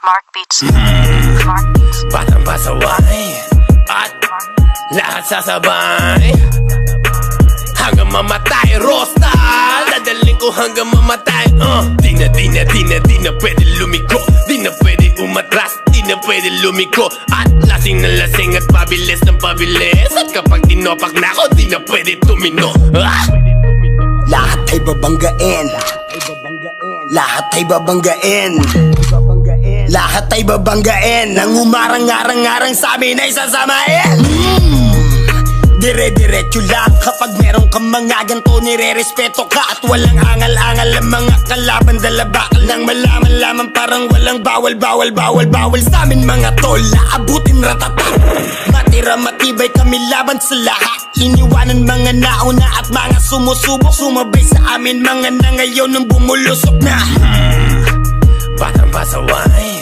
Mark Beats. Mark Beats. Batang pasaway at lahat sasabay hanggang mamatay. Rosta, dadaling ko hanggang mamatay. Di na pwede lumiko, di na pwede umatras, di na pwede lumiko. At lasing na lasing at pabilis ng pabilis. At kapag tinopak na ako, di na pwede tumino. Lahat ay babanggain, lahat ay babanggain, lahat ay babanggain. Nang umarang-arang-arang sa amin ay sasamain. Dire-diretso lang kapag meron kang mga ganto, nire-respeto ka. At walang angal-angal ang mga kalaban, dalabakal nang malaman lamang parang walang bawal sa amin mga tol. Naabutin ratata, matira matibay kami laban sa lahat. Iniwanan mga nauna at mga sumusubok, sumabay sa amin mga na ngayon nang bumulusok na. Batang pasaway